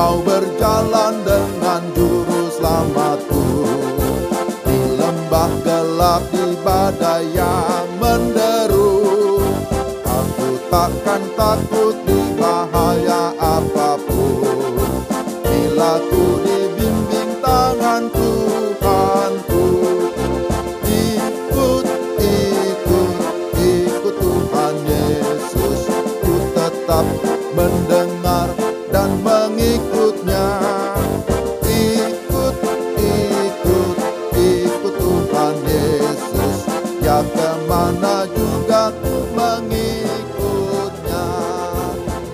mau berjalan dengan juru selamatku. Di lembah gelap, di badai yang menderu, aku takkan takut di bahaya apapun. Bila ku dibimbing tangan Tuhanku, ikut Tuhan Yesus. Ku tetap mendengar dan mengikutnya. Ikut Tuhan Yesus. Ya kemana juga mengikutnya.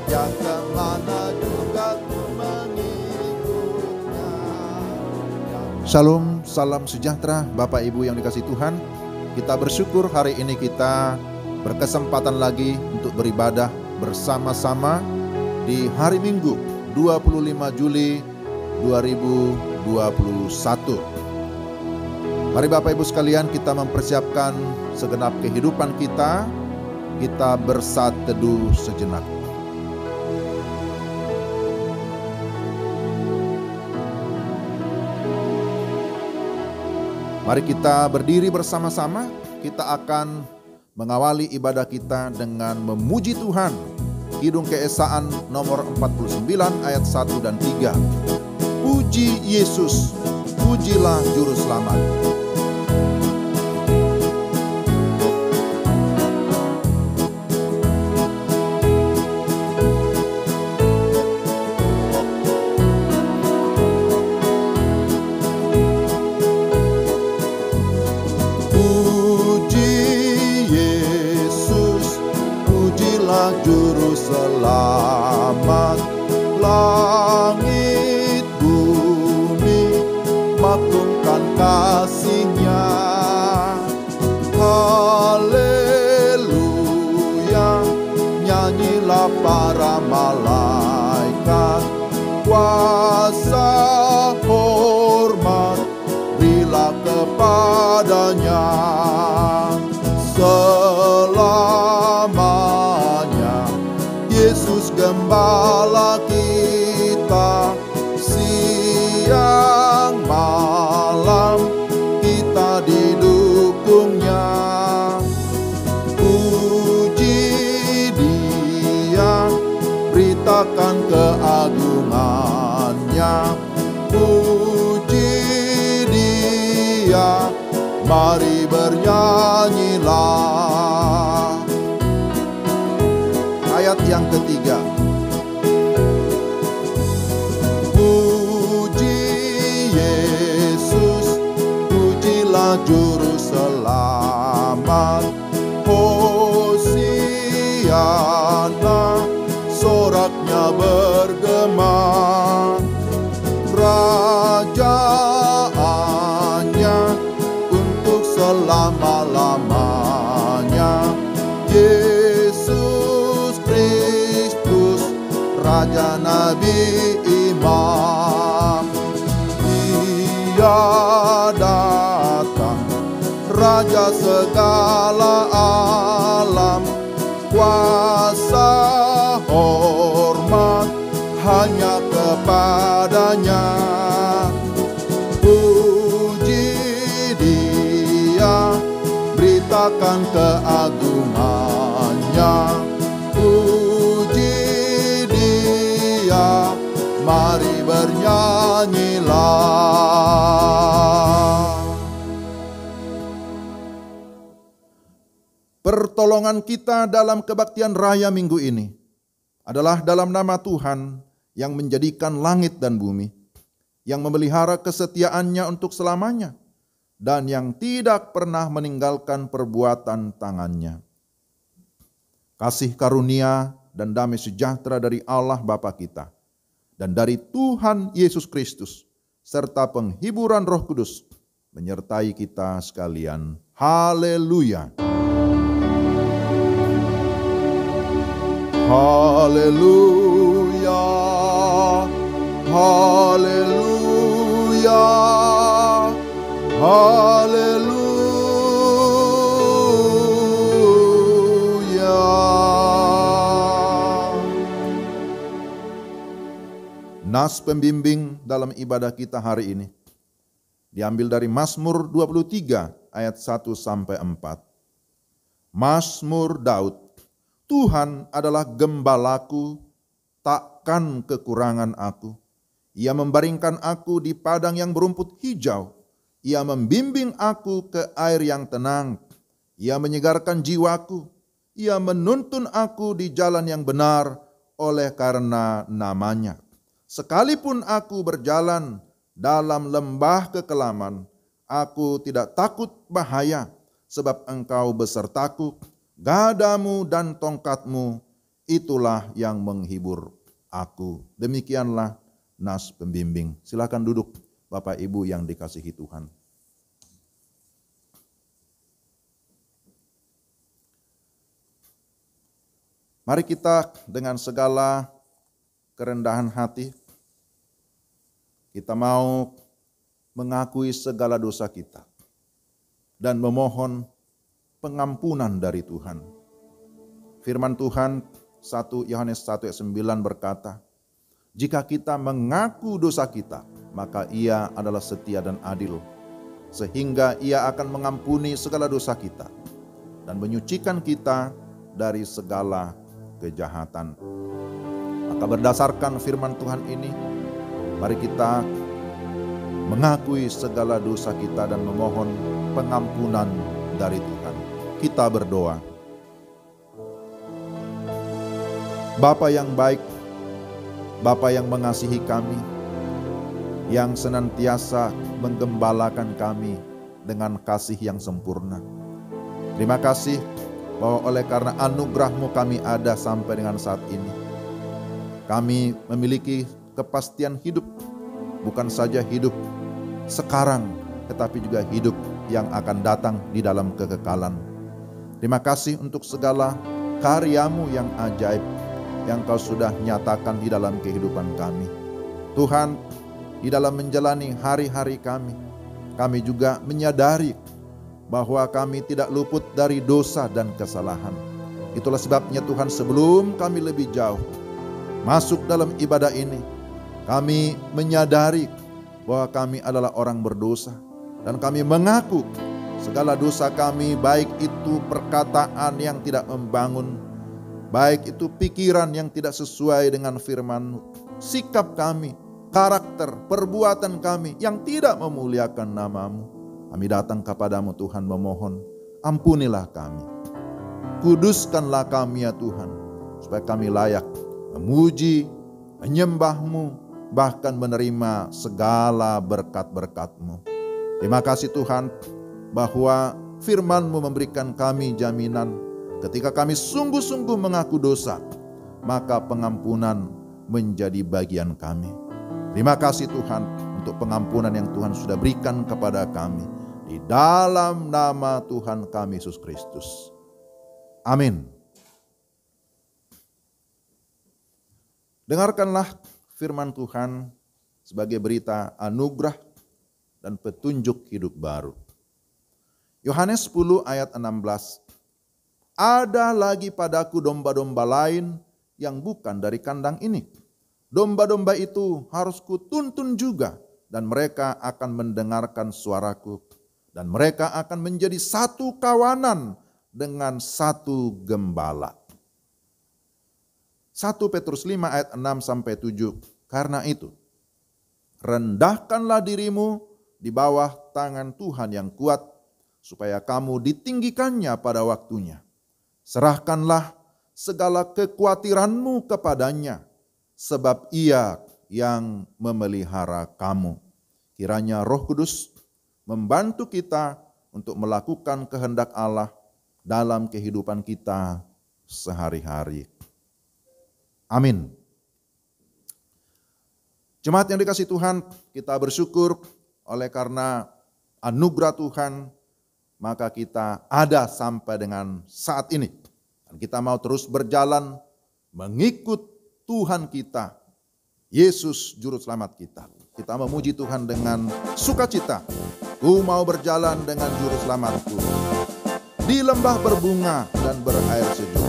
Ya kemana juga mengikutnya. Shalom, salam sejahtera Bapak Ibu yang dikasihi Tuhan. Kita bersyukur hari ini kita berkesempatan lagi untuk beribadah bersama-sama di hari Minggu 25 Juli 2021. Mari Bapak Ibu sekalian, kita mempersiapkan segenap kehidupan kita. Kita bersaat teduh sejenak. Mari kita berdiri bersama-sama. Kita akan mengawali ibadah kita dengan memuji Tuhan. Kidung Keesaan nomor 49 ayat 1 dan 3. Puji Yesus, pujilah Juru Selamat. Juru selamat, langit bumi maklumkan kasih-Nya. Haleluya, nyanyilah para malaikat. Kuasa hormat berilah kepadanya. Yesus Gembala kita, siang malam kita didukung-Nya. Puji Dia, beritakan keagungan-Nya. Puji Dia, mari bernyanyilah. Ayat yang ketiga. Puji Yesus, pujilah Juru Selamat. Hosiana, soraknya bergema. Kerajaannya untuk selama-lamanya. Yesus Kristus, Raja Nabi Imam. Dia datang, Raja segala alam. Kuasa hormat hanya kepadanya. Puji Dia, beritakan keagungan-Nya. Puji Dia, mari bernyanyilah. Pertolongan kita dalam kebaktian raya minggu ini adalah dalam nama Tuhan yang menjadikan langit dan bumi, yang memelihara kesetiaan-Nya untuk selamanya, dan yang tidak pernah meninggalkan perbuatan tangan-Nya. Kasih karunia dan damai sejahtera dari Allah Bapa kita dan dari Tuhan Yesus Kristus serta penghiburan Roh Kudus menyertai kita sekalian. Haleluya. Haleluya. Haleluya. Haleluya. Nas pembimbing dalam ibadah kita hari ini diambil dari Mazmur 23 ayat 1 sampai 4. Mazmur Daud, Tuhan adalah gembalaku, takkan kekurangan aku. Ia membaringkan aku di padang yang berumput hijau. Ia membimbing aku ke air yang tenang. Ia menyegarkan jiwaku. Ia menuntun aku di jalan yang benar oleh karena namanya. Sekalipun aku berjalan dalam lembah kekelaman, aku tidak takut bahaya, sebab Engkau besertaku, gadamu dan tongkatmu, itulah yang menghibur aku. Demikianlah nas pembimbing. Silakan duduk Bapak Ibu yang dikasihi Tuhan. Mari kita dengan segala kerendahan hati, kita mau mengakui segala dosa kita dan memohon pengampunan dari Tuhan. Firman Tuhan 1 Yohanes 1 ayat 9 berkata, jika kita mengaku dosa kita, maka Ia adalah setia dan adil, sehingga Ia akan mengampuni segala dosa kita dan menyucikan kita dari segala kejahatan. Maka berdasarkan firman Tuhan ini, mari kita mengakui segala dosa kita dan memohon pengampunan dari Tuhan. Kita berdoa. Bapa yang baik, Bapa yang mengasihi kami, yang senantiasa menggembalakan kami dengan kasih yang sempurna. Terima kasih bahwa oleh karena anugerah-Mu kami ada sampai dengan saat ini. Kami memiliki kepastian hidup, bukan saja hidup sekarang, tetapi juga hidup yang akan datang di dalam kekekalan. Terima kasih untuk segala karya-Mu yang ajaib, yang Kau sudah nyatakan di dalam kehidupan kami. Tuhan, di dalam menjalani hari-hari kami juga menyadari bahwa kami tidak luput dari dosa dan kesalahan. Itulah sebabnya Tuhan, sebelum kami lebih jauh masuk dalam ibadah ini, kami menyadari bahwa kami adalah orang berdosa dan kami mengaku segala dosa kami, baik itu perkataan yang tidak membangun, baik itu pikiran yang tidak sesuai dengan firman-Mu, sikap kami, karakter, perbuatan kami yang tidak memuliakan nama-Mu. Kami datang kepadamu Tuhan memohon, ampunilah kami. Kuduskanlah kami ya Tuhan, supaya kami layak memuji, menyembah-Mu, bahkan menerima segala berkat-berkat-Mu. Terima kasih Tuhan, bahwa firman-Mu memberikan kami jaminan ketika kami sungguh-sungguh mengaku dosa, maka pengampunan menjadi bagian kami. Terima kasih Tuhan untuk pengampunan yang Tuhan sudah berikan kepada kami. Di dalam nama Tuhan kami Yesus Kristus. Amin. Dengarkanlah firman Tuhan sebagai berita anugerah dan petunjuk hidup baru. Yohanes 10 ayat 16. Ada lagi padaku domba-domba lain yang bukan dari kandang ini. Domba-domba itu harus kutuntun juga, dan mereka akan mendengarkan suaraku, dan mereka akan menjadi satu kawanan dengan satu gembala. 1 Petrus 5 ayat 6-7. Karena itu, rendahkanlah dirimu di bawah tangan Tuhan yang kuat, supaya kamu ditinggikannya pada waktunya. Serahkanlah segala kekhawatiranmu kepadanya, sebab Ia yang memelihara kamu. Kiranya Roh Kudus membantu kita untuk melakukan kehendak Allah dalam kehidupan kita sehari-hari. Amin. Jemaat yang dikasihi Tuhan, kita bersyukur oleh karena anugerah Tuhan, maka kita ada sampai dengan saat ini. Dan kita mau terus berjalan mengikut Tuhan kita, Yesus Juru Selamat kita. Kita memuji Tuhan dengan sukacita. Ku mau berjalan dengan Juru Selamatku di lembah berbunga dan berair sejuk.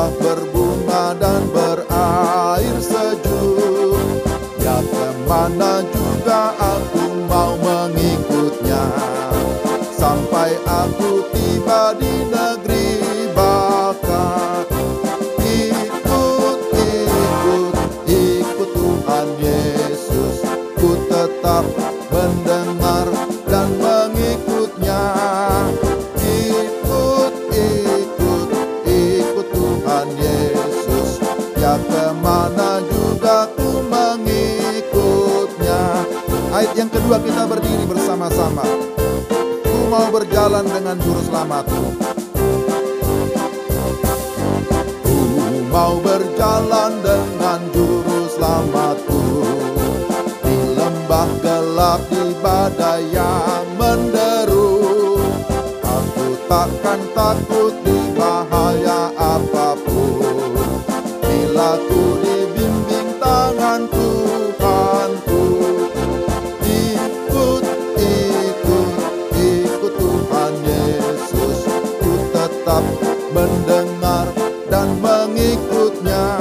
lembah berbunga dan berair sejuk. Ya kemana juga aku mau mengikutnya, sampai aku tiba di negeri bakat. Ikut Tuhan Yesus, ku tetap mendengar dan mengikutnya. Ikut Tuhan Yesus, ya kemana juga ku mengikutnya. Ayat yang kedua, kita berdiri bersama-sama. Ku mau berjalan dengan juru selamatku. Ku mau berjalan dengan juru selamatku. Di lembah gelap, di badai yang menderu, aku takkan takut di bahaya apapun, bila ku dibimbing tangan Tuhanku. Ikut Tuhan Yesus, ku tetap mendengar dan mengikutnya.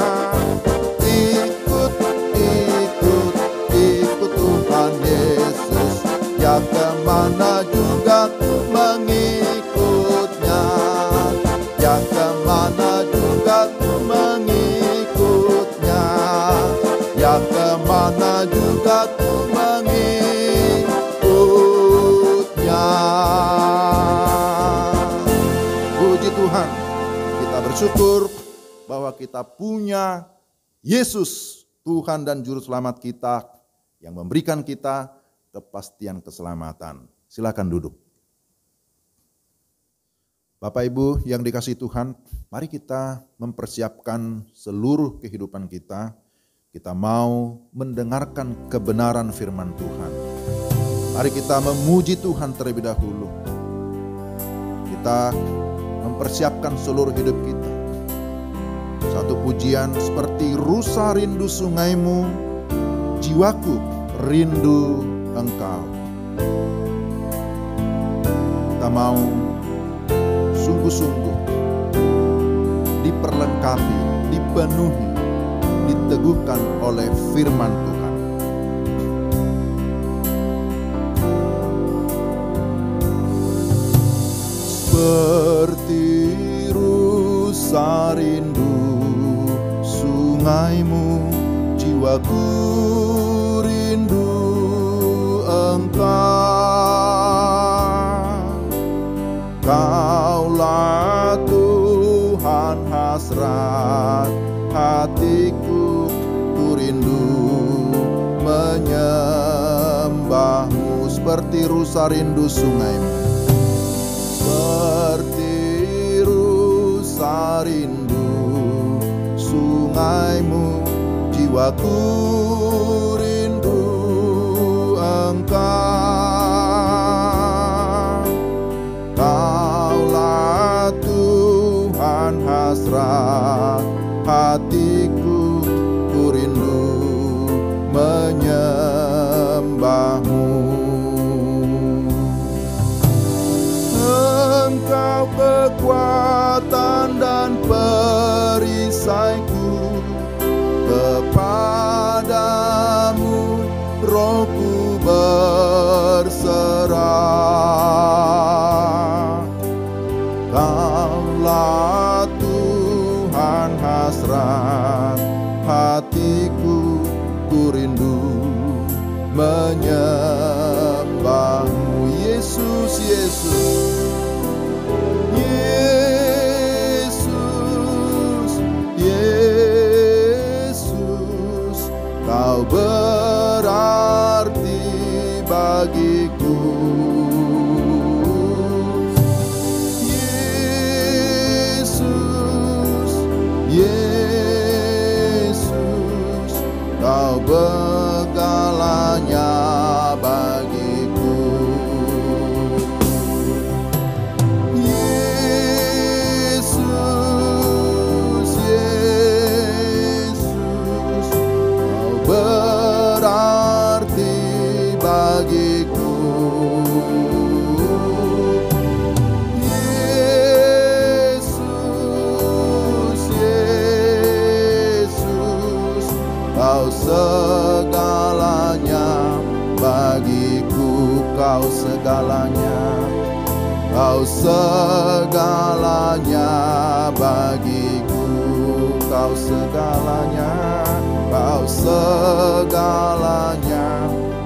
Ikut Tuhan Yesus, ya kemana juga ku mengikutnya. Ya kemana juga ku mengikutnya. Ya kemana juga ku mengikutnya. Puji Tuhan, kita bersyukur bahwa kita punya Yesus, Tuhan dan Juru Selamat kita, yang memberikan kita kepastian keselamatan. Silakan duduk. Bapak Ibu yang dikasihi Tuhan, mari kita mempersiapkan seluruh kehidupan kita. Kita mau mendengarkan kebenaran firman Tuhan. Mari kita memuji Tuhan terlebih dahulu. Kita mempersiapkan seluruh hidup kita. Satu pujian seperti rusa rindu sungaimu, jiwaku rindu engkau. Kita mau sungguh-sungguh diperlengkapi, dipenuhi, diteguhkan oleh firman Tuhan. Seperti rusa rindu sungaimu, jiwaku rindu engkau. Kaulah Tuhan hasrat hatiku, ku rindu menyembahmu. Seperti rusa rindu sungaimu, seperti rusa rindu sungaimu, jiwaku rindu engkau. Kaulah Tuhan hasrat hatiku, ku rindu menyembahmu. Engkau kekuatan dan perisaiku, kepadamu rohku berserah. Kaulah Tuhan hasrat hatiku, ku rindu menyembahmu. Yesus, Yesus, Yesus, Yesus, kau berarti bagiku. Yesus, Yesus, kau begalanya bagiku. segalanya bagiku, kau segalanya. Kau segalanya bagiku, kau segalanya. Kau segalanya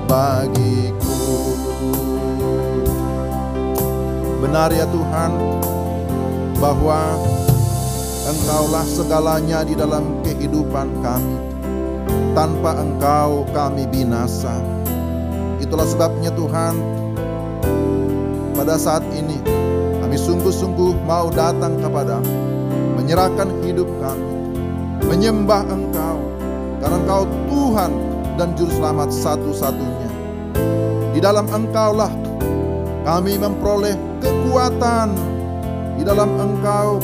bagiku. Benar ya Tuhan, bahwa Engkaulah segalanya di dalam kehidupan kami. Tanpa Engkau kami binasa. Itulah sebabnya Tuhan, pada saat ini kami sungguh-sungguh mau datang kepadamu, menyerahkan hidup kami, menyembah Engkau, karena Engkau Tuhan dan Juru Selamat satu-satunya. Di dalam Engkaulah kami memperoleh kekuatan. Di dalam Engkau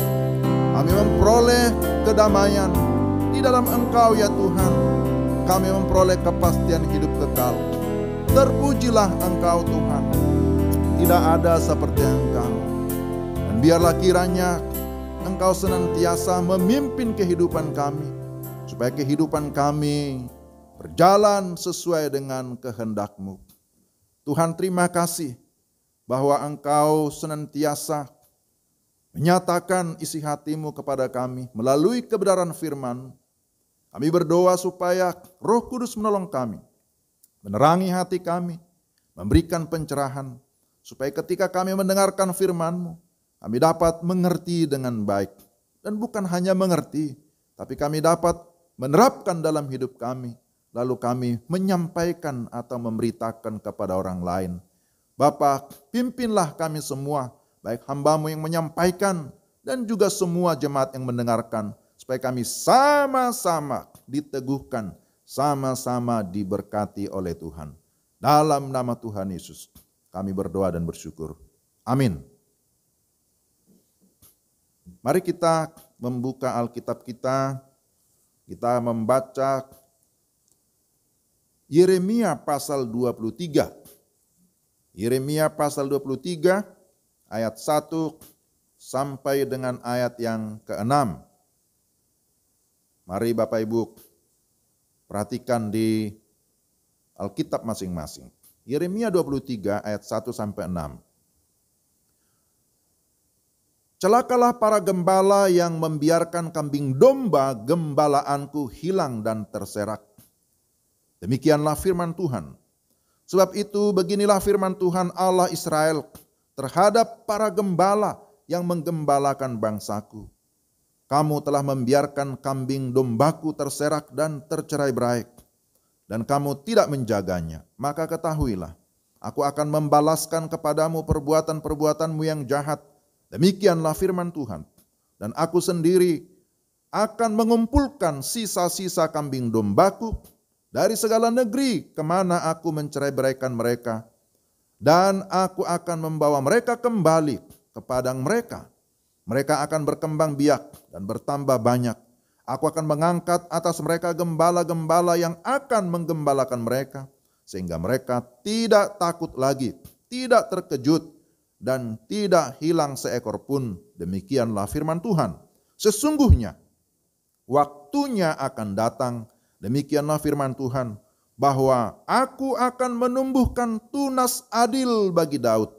kami memperoleh kedamaian. Di dalam Engkau ya Tuhan kami memperoleh kepastian hidup kekal. Terpujilah Engkau Tuhan. Tidak ada seperti Engkau. Dan biarlah kiranya Engkau senantiasa memimpin kehidupan kami, supaya kehidupan kami berjalan sesuai dengan kehendak-Mu. Tuhan, terima kasih bahwa Engkau senantiasa menyatakan isi hati-Mu kepada kami melalui kebenaran firman. Kami berdoa supaya Roh Kudus menolong kami, menerangi hati kami, memberikan pencerahan, supaya ketika kami mendengarkan firman-Mu, kami dapat mengerti dengan baik. Dan bukan hanya mengerti, tapi kami dapat menerapkan dalam hidup kami. Lalu kami menyampaikan atau memberitakan kepada orang lain. Bapa, pimpinlah kami semua, baik hamba-Mu yang menyampaikan dan juga semua jemaat yang mendengarkan, supaya kami sama-sama diteguhkan, sama-sama diberkati oleh Tuhan. Dalam nama Tuhan Yesus kami berdoa dan bersyukur. Amin. Mari kita membuka Alkitab kita membaca Yeremia pasal 23. Yeremia pasal 23 ayat 1 sampai dengan ayat yang ke-6. Mari Bapak Ibu perhatikan di Alkitab masing-masing. Yeremia 23 ayat 1 sampai 6. Celakalah para gembala yang membiarkan kambing domba gembalaanku hilang dan terserak. Demikianlah firman Tuhan. Sebab itu beginilah firman Tuhan Allah Israel terhadap para gembala yang menggembalakan bangsaku. Kamu telah membiarkan kambing dombaku terserak dan tercerai-berai, dan kamu tidak menjaganya. Maka ketahuilah, aku akan membalaskan kepadamu perbuatan-perbuatanmu yang jahat. Demikianlah firman Tuhan. Dan aku sendiri akan mengumpulkan sisa-sisa kambing dombaku dari segala negeri kemana aku mencerai-beraikan mereka. Dan aku akan membawa mereka kembali ke padang mereka. Mereka akan berkembang biak dan bertambah banyak. Aku akan mengangkat atas mereka gembala-gembala yang akan menggembalakan mereka. Sehingga mereka tidak takut lagi, tidak terkejut, dan tidak hilang seekor pun. Demikianlah firman Tuhan. Sesungguhnya waktunya akan datang, demikianlah firman Tuhan, bahwa aku akan menumbuhkan tunas adil bagi Daud.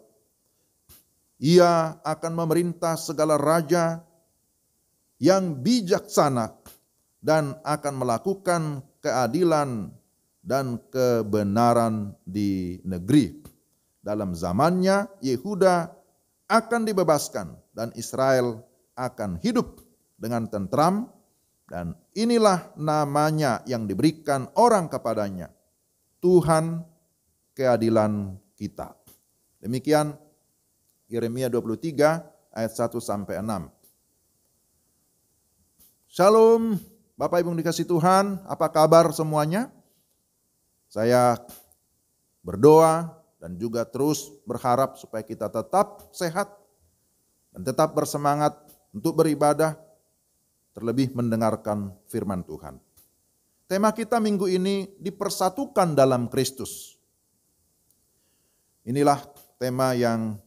Ia akan memerintah segala raja yang bijaksana dan akan melakukan keadilan dan kebenaran di negeri. Dalam zamannya Yehuda akan dibebaskan dan Israel akan hidup dengan tentram, dan inilah namanya yang diberikan orang kepadanya, Tuhan keadilan kita. Demikian Yeremia 23 ayat 1 sampai 6. Shalom Bapak Ibu dikasih Tuhan, apa kabar semuanya? Saya berdoa dan juga terus berharap supaya kita tetap sehat dan tetap bersemangat untuk beribadah, terlebih mendengarkan firman Tuhan. Tema kita minggu ini dipersatukan dalam Kristus. Inilah tema yang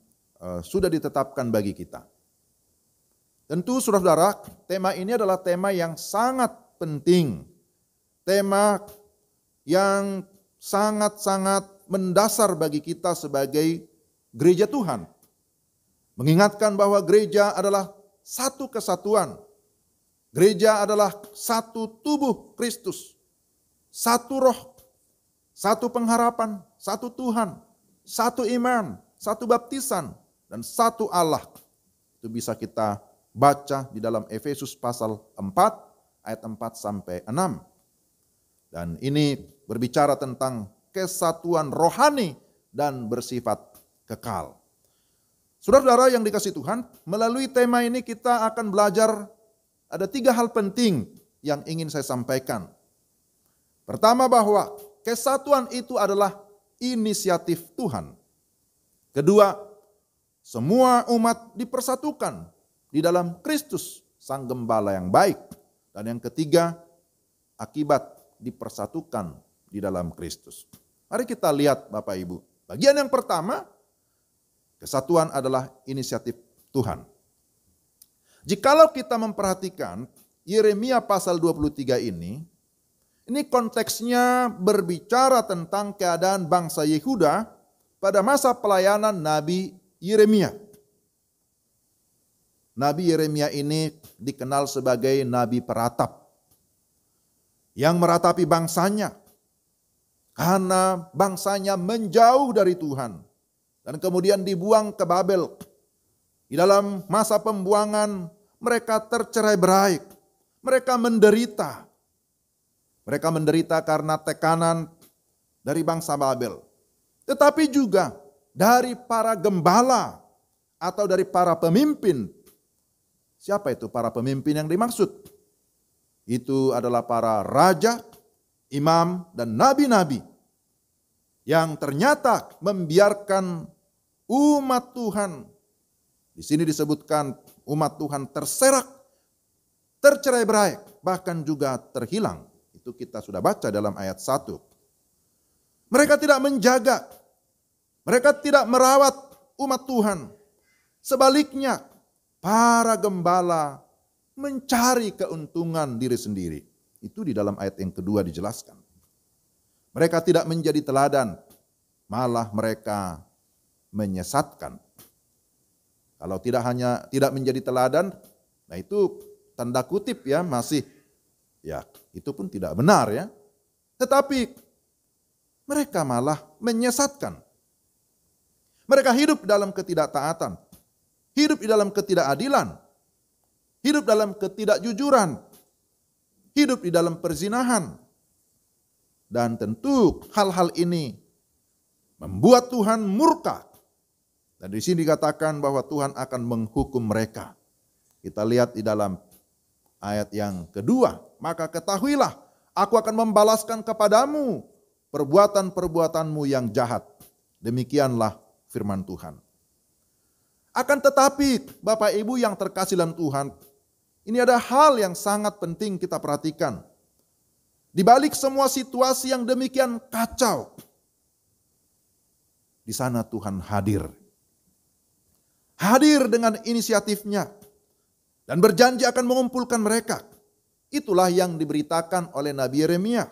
sudah ditetapkan bagi kita. Tentu saudara-saudara, tema ini adalah tema yang sangat penting. Tema yang sangat-sangat mendasar bagi kita sebagai gereja Tuhan. Mengingatkan bahwa gereja adalah satu kesatuan. Gereja adalah satu tubuh Kristus. Satu roh, satu pengharapan, satu Tuhan, satu iman, satu baptisan, dan satu Allah. Itu bisa kita baca di dalam Efesus pasal 4 ayat 4 sampai 6. Dan ini berbicara tentang kesatuan rohani dan bersifat kekal. Saudara-saudara yang dikasihi Tuhan, melalui tema ini kita akan belajar ada 3 hal penting yang ingin saya sampaikan. Pertama, bahwa kesatuan itu adalah inisiatif Tuhan. Kedua, semua umat dipersatukan di dalam Kristus, Sang Gembala yang baik. Dan yang ketiga, akibat dipersatukan di dalam Kristus. Mari kita lihat Bapak Ibu. Bagian yang pertama, kesatuan adalah inisiatif Tuhan. Jikalau kita memperhatikan Yeremia pasal 23 ini konteksnya berbicara tentang keadaan bangsa Yehuda pada masa pelayanan Nabi Yeremia. Nabi Yeremia ini dikenal sebagai nabi peratap yang meratapi bangsanya karena bangsanya menjauh dari Tuhan dan kemudian dibuang ke Babel. Di dalam masa pembuangan mereka tercerai-berai, mereka menderita. Mereka menderita karena tekanan dari bangsa Babel. Tetapi juga dari para gembala atau dari para pemimpin. Siapa itu para pemimpin yang dimaksud? Itu adalah para raja, imam, dan nabi-nabi yang ternyata membiarkan umat Tuhan. Di sini disebutkan umat Tuhan terserak, tercerai-berai, bahkan juga terhilang. Itu kita sudah baca dalam ayat 1. Mereka tidak menjaga, mereka tidak merawat umat Tuhan. Sebaliknya, para gembala mencari keuntungan diri sendiri. Itu di dalam ayat yang kedua dijelaskan. Mereka tidak menjadi teladan, malah mereka menyesatkan. Kalau tidak menjadi teladan, nah itu tanda kutip ya, masih ya itu pun tidak benar ya. Tetapi mereka malah menyesatkan. Mereka hidup dalam ketidaktaatan, hidup di dalam ketidakadilan, hidup dalam ketidakjujuran, hidup di dalam perzinahan. Dan tentu hal-hal ini membuat Tuhan murka. Dan di sini dikatakan bahwa Tuhan akan menghukum mereka. Kita lihat di dalam ayat yang kedua. Maka ketahuilah, aku akan membalaskan kepadamu perbuatan-perbuatanmu yang jahat. Demikianlah firman Tuhan. Akan tetapi Bapak Ibu yang terkasih dalam Tuhan, ini ada hal yang sangat penting kita perhatikan. Di balik semua situasi yang demikian kacau, di sana Tuhan hadir. Hadir dengan inisiatifnya dan berjanji akan mengumpulkan mereka. Itulah yang diberitakan oleh Nabi Yeremia.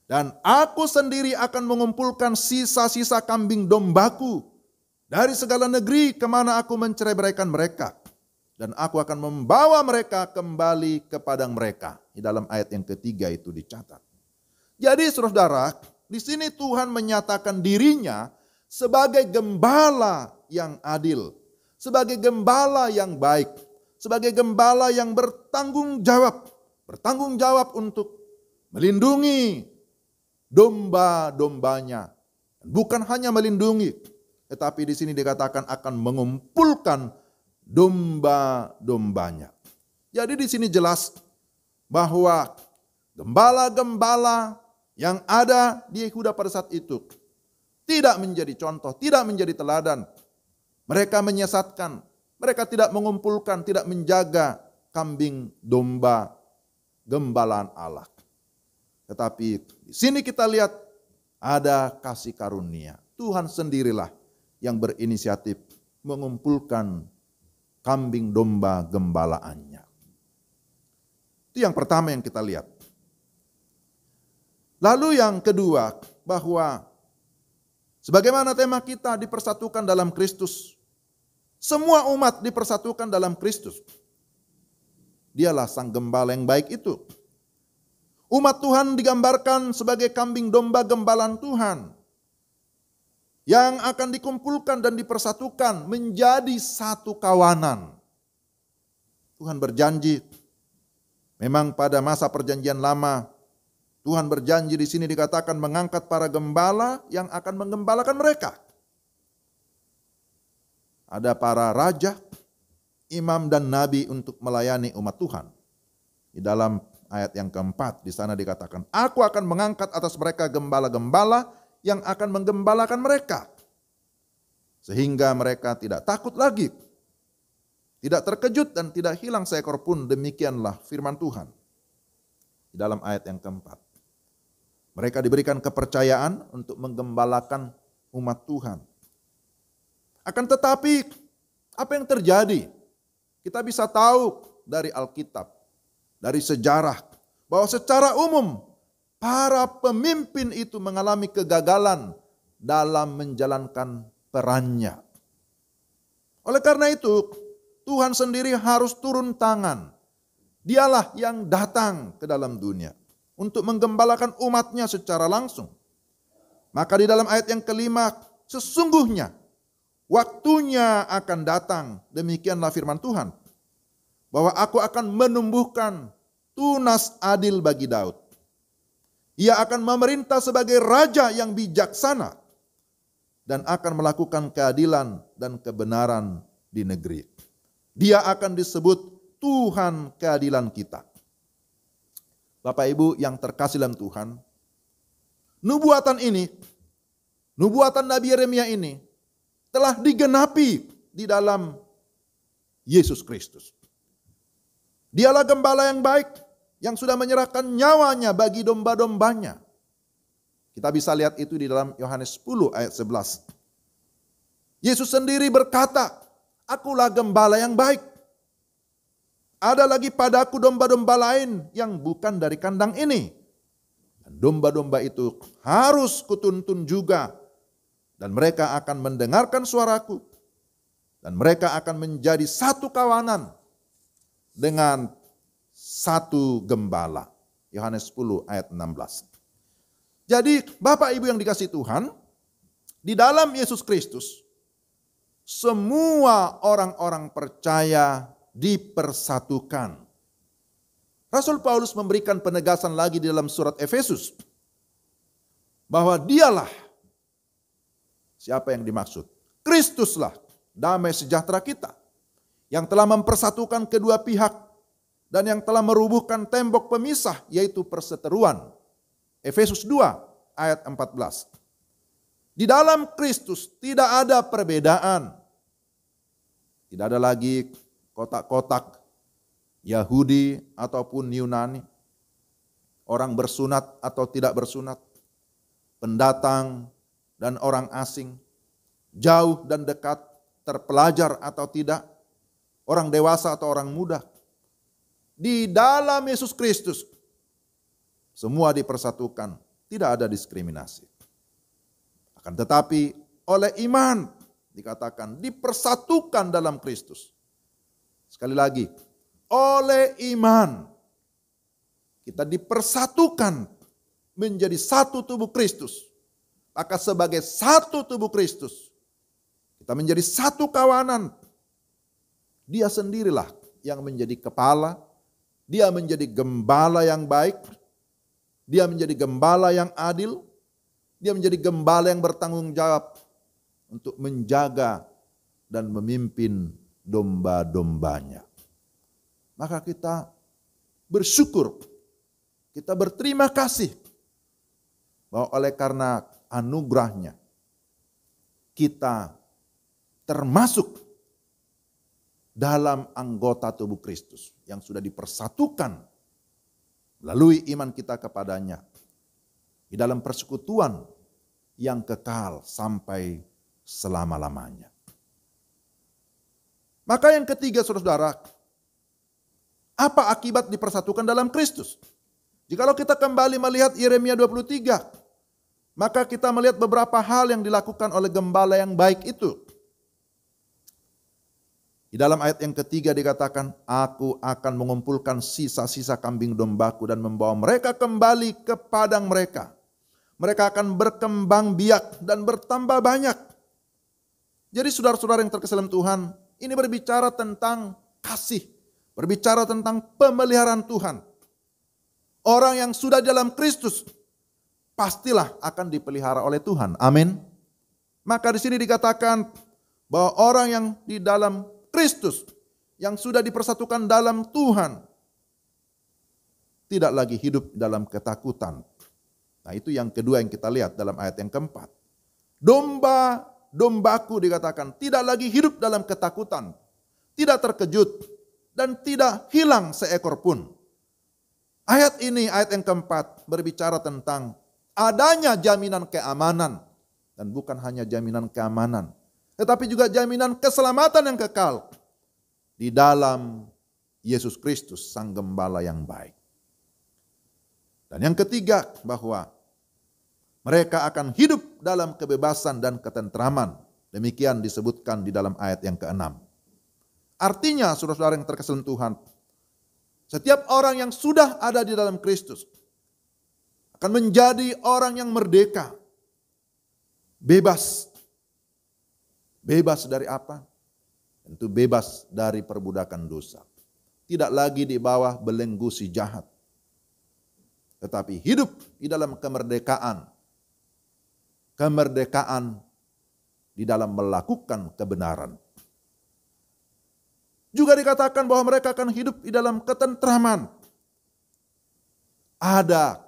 Dan aku sendiri akan mengumpulkan sisa-sisa kambing dombaku dari segala negeri kemana aku mencerai-beraikan mereka. Dan aku akan membawa mereka kembali ke padang mereka. Di dalam ayat yang ketiga itu dicatat. Jadi saudara, di sini Tuhan menyatakan dirinya sebagai gembala yang adil, sebagai gembala yang baik, sebagai gembala yang bertanggung jawab untuk melindungi domba-dombanya. Bukan hanya melindungi, tetapi di sini dikatakan akan mengumpulkan domba-dombanya. Jadi di sini jelas bahwa gembala-gembala yang ada di Yehuda pada saat itu tidak menjadi contoh, tidak menjadi teladan. Mereka menyesatkan, mereka tidak mengumpulkan, tidak menjaga kambing domba gembalaan Allah. Tetapi di sini kita lihat ada kasih karunia. Tuhan sendirilah yang berinisiatif mengumpulkan kambing domba gembalaannya. Itu yang pertama yang kita lihat. Lalu yang kedua, bahwa sebagaimana tema kita dipersatukan dalam Kristus, semua umat dipersatukan dalam Kristus. Dialah sang gembala yang baik itu. Umat Tuhan digambarkan sebagai kambing domba gembalaan Tuhan yang akan dikumpulkan dan dipersatukan menjadi satu kawanan. Tuhan berjanji, memang pada masa perjanjian lama, Tuhan berjanji di sini dikatakan mengangkat para gembala yang akan menggembalakan mereka. Ada para raja, imam dan nabi untuk melayani umat Tuhan. Di dalam ayat yang keempat di sana dikatakan, aku akan mengangkat atas mereka gembala-gembala yang akan menggembalakan mereka. Sehingga mereka tidak takut lagi, tidak terkejut dan tidak hilang seekor pun. Demikianlah firman Tuhan. Di dalam ayat yang keempat. Mereka diberikan kepercayaan untuk menggembalakan umat Tuhan. Akan tetapi, apa yang terjadi? Kita bisa tahu dari Alkitab, dari sejarah, bahwa secara umum para pemimpin itu mengalami kegagalan dalam menjalankan perannya. Oleh karena itu, Tuhan sendiri harus turun tangan. Dialah yang datang ke dalam dunia untuk menggembalakan umatnya secara langsung. Maka di dalam ayat yang kelima, sesungguhnya waktunya akan datang, demikianlah firman Tuhan, bahwa aku akan menumbuhkan tunas adil bagi Daud. Ia akan memerintah sebagai raja yang bijaksana dan akan melakukan keadilan dan kebenaran di negeri. Dia akan disebut Tuhan keadilan kita. Bapak Ibu yang terkasih dalam Tuhan, nubuatan ini, nubuatan Nabi Yeremia ini telah digenapi di dalam Yesus Kristus. Dialah gembala yang baik yang sudah menyerahkan nyawanya bagi domba-dombanya. Kita bisa lihat itu di dalam Yohanes 10 ayat 11. Yesus sendiri berkata, akulah gembala yang baik. Ada lagi padaku domba-domba lain yang bukan dari kandang ini. Dan domba-domba itu harus kutuntun juga. Dan mereka akan mendengarkan suaraku. Dan mereka akan menjadi satu kawanan dengan satu gembala. Yohanes 10 ayat 16. Jadi Bapak Ibu yang dikasihi Tuhan, di dalam Yesus Kristus, semua orang-orang percaya dipersatukan. Rasul Paulus memberikan penegasan lagi di dalam surat Efesus, bahwa dialah, siapa yang dimaksud? Kristuslah damai sejahtera kita, yang telah mempersatukan kedua pihak dan yang telah merubuhkan tembok pemisah, yaitu perseteruan. Efesus 2 ayat 14. Di dalam Kristus tidak ada perbedaan. Tidak ada lagi kotak-kotak Yahudi ataupun Yunani, orang bersunat atau tidak bersunat, pendatang dan orang asing, jauh dan dekat, terpelajar atau tidak, orang dewasa atau orang muda. Di dalam Yesus Kristus semua dipersatukan, tidak ada diskriminasi. Akan tetapi oleh iman dikatakan dipersatukan dalam Kristus. Sekali lagi, oleh iman kita dipersatukan menjadi satu tubuh Kristus. Maka sebagai satu tubuh Kristus, kita menjadi satu kawanan. Dia sendirilah yang menjadi kepala, dia menjadi gembala yang baik, dia menjadi gembala yang adil, dia menjadi gembala yang bertanggung jawab untuk menjaga dan memimpin domba-dombanya. Maka kita bersyukur, kita berterima kasih bahwa oleh karena anugerahnya kita termasuk dalam anggota tubuh Kristus yang sudah dipersatukan melalui iman kita kepadanya di dalam persekutuan yang kekal sampai selama-lamanya. Maka yang ketiga, saudara-saudara, apa akibat dipersatukan dalam Kristus? Jikalau kita kembali melihat Yeremia 23, maka kita melihat beberapa hal yang dilakukan oleh gembala yang baik itu. Di dalam ayat yang ketiga dikatakan, aku akan mengumpulkan sisa-sisa kambing dombaku dan membawa mereka kembali ke padang mereka. Mereka akan berkembang biak dan bertambah banyak. Jadi saudara-saudara yang terkasih dalam Tuhan, ini berbicara tentang kasih, berbicara tentang pemeliharaan Tuhan. Orang yang sudah dalam Kristus pastilah akan dipelihara oleh Tuhan. Amin. Maka di sini dikatakan bahwa orang yang di dalam Kristus, yang sudah dipersatukan dalam Tuhan, tidak lagi hidup dalam ketakutan. Nah, itu yang kedua yang kita lihat dalam ayat yang keempat. Dombaku dikatakan tidak lagi hidup dalam ketakutan, tidak terkejut, dan tidak hilang seekor pun. Ayat ini, ayat yang keempat, berbicara tentang adanya jaminan keamanan. Dan bukan hanya jaminan keamanan, tetapi juga jaminan keselamatan yang kekal di dalam Yesus Kristus, Sang Gembala yang baik. Dan yang ketiga, bahwa mereka akan hidup dalam kebebasan dan ketentraman. Demikian disebutkan di dalam ayat yang ke-6. Artinya, saudara-saudara yang terkasih Tuhan, setiap orang yang sudah ada di dalam Kristus akan menjadi orang yang merdeka, bebas. Bebas dari apa? Tentu bebas dari perbudakan dosa. Tidak lagi di bawah belenggu si jahat. Tetapi hidup di dalam kemerdekaan. Kemerdekaan di dalam melakukan kebenaran. Juga dikatakan bahwa mereka akan hidup di dalam ketentraman. Ada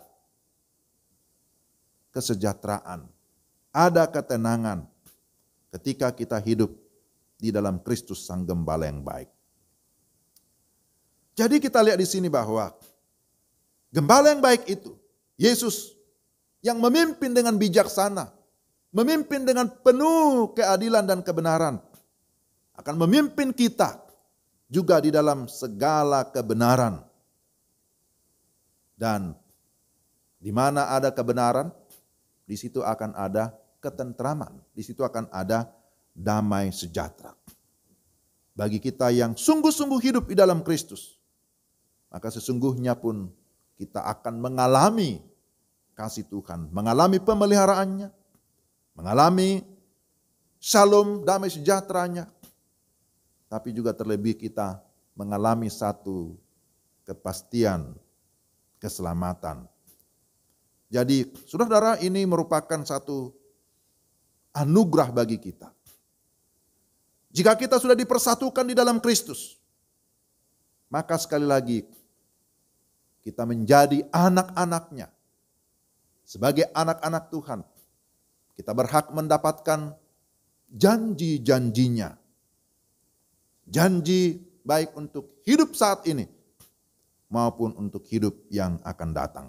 kesejahteraan, ada ketenangan ketika kita hidup di dalam Kristus Sang Gembala yang baik. Jadi kita lihat di sini bahwa Gembala yang baik itu, Yesus yang memimpin dengan bijaksana, memimpin dengan penuh keadilan dan kebenaran, akan memimpin kita juga di dalam segala kebenaran. Dan di mana ada kebenaran, di situ akan ada ketentraman, di situ akan ada damai sejahtera. Bagi kita yang sungguh-sungguh hidup di dalam Kristus, maka sesungguhnya pun kita akan mengalami kasih Tuhan, mengalami pemeliharaannya, mengalami shalom, damai sejahteranya, tapi juga terlebih kita mengalami satu kepastian keselamatan. Jadi saudara-saudara, ini merupakan satu anugerah bagi kita. Jika kita sudah dipersatukan di dalam Kristus, maka sekali lagi kita menjadi anak-anaknya. Sebagai anak-anak Tuhan, kita berhak mendapatkan janji-janjinya. Janji baik untuk hidup saat ini maupun untuk hidup yang akan datang.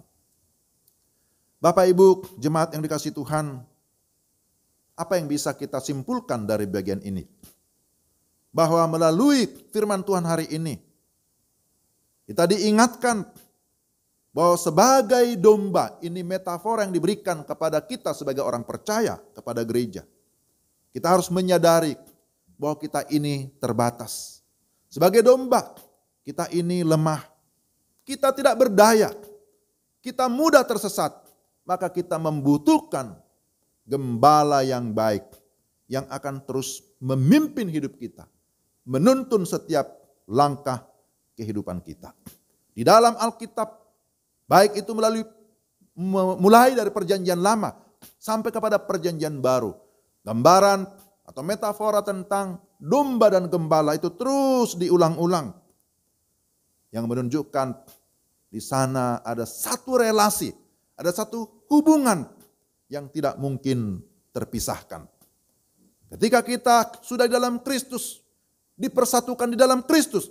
Bapak Ibu jemaat yang dikasihi Tuhan, apa yang bisa kita simpulkan dari bagian ini? Bahwa melalui firman Tuhan hari ini, kita diingatkan bahwa sebagai domba, ini metafora yang diberikan kepada kita sebagai orang percaya, kepada gereja. Kita harus menyadari bahwa kita ini terbatas. Sebagai domba, kita ini lemah. Kita tidak berdaya. Kita mudah tersesat. Maka kita membutuhkan gembala yang baik, yang akan terus memimpin hidup kita, menuntun setiap langkah kehidupan kita. Di dalam Alkitab, baik itu mulai dari perjanjian lama sampai kepada perjanjian baru, gambaran atau metafora tentang domba dan gembala itu terus diulang-ulang, yang menunjukkan di sana ada satu relasi, ada satu hubungan yang tidak mungkin terpisahkan. Ketika kita sudah di dalam Kristus, dipersatukan di dalam Kristus,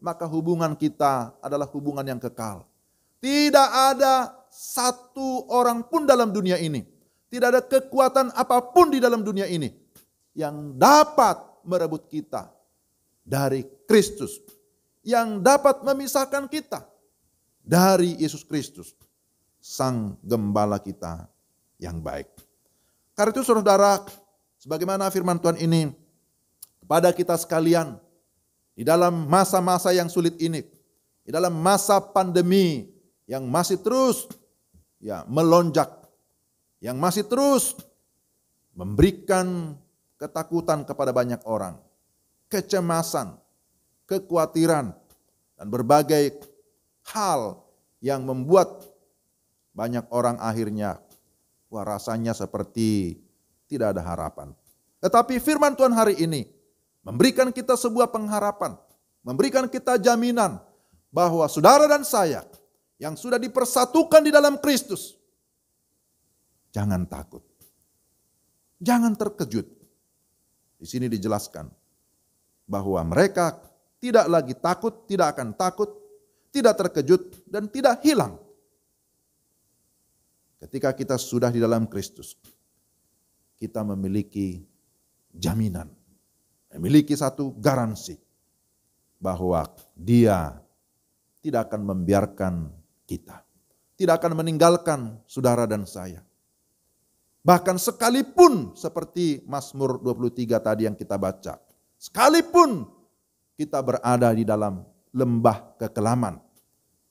maka hubungan kita adalah hubungan yang kekal. Tidak ada satu orang pun dalam dunia ini, tidak ada kekuatan apapun di dalam dunia ini yang dapat merebut kita dari Kristus, yang dapat memisahkan kita dari Yesus Kristus, Sang Gembala kita yang baik. Karena itu saudara, sebagaimana firman Tuhan ini kepada kita sekalian, di dalam masa-masa yang sulit ini, di dalam masa pandemi yang masih terus melonjak, yang masih terus memberikan ketakutan kepada banyak orang, kecemasan, kekhawatiran, dan berbagai hal yang membuat banyak orang akhirnya rasanya seperti tidak ada harapan. Tetapi firman Tuhan hari ini memberikan kita sebuah pengharapan, memberikan kita jaminan bahwa saudara dan saya yang sudah dipersatukan di dalam Kristus, jangan takut, jangan terkejut. Di sini dijelaskan bahwa mereka tidak lagi takut, tidak akan takut, tidak terkejut, dan tidak hilang. Ketika kita sudah di dalam Kristus, kita memiliki jaminan, memiliki satu garansi bahwa Dia tidak akan membiarkan kita, tidak akan meninggalkan saudara dan saya. Bahkan sekalipun seperti Mazmur 23 tadi yang kita baca, sekalipun kita berada di dalam lembah kekelaman,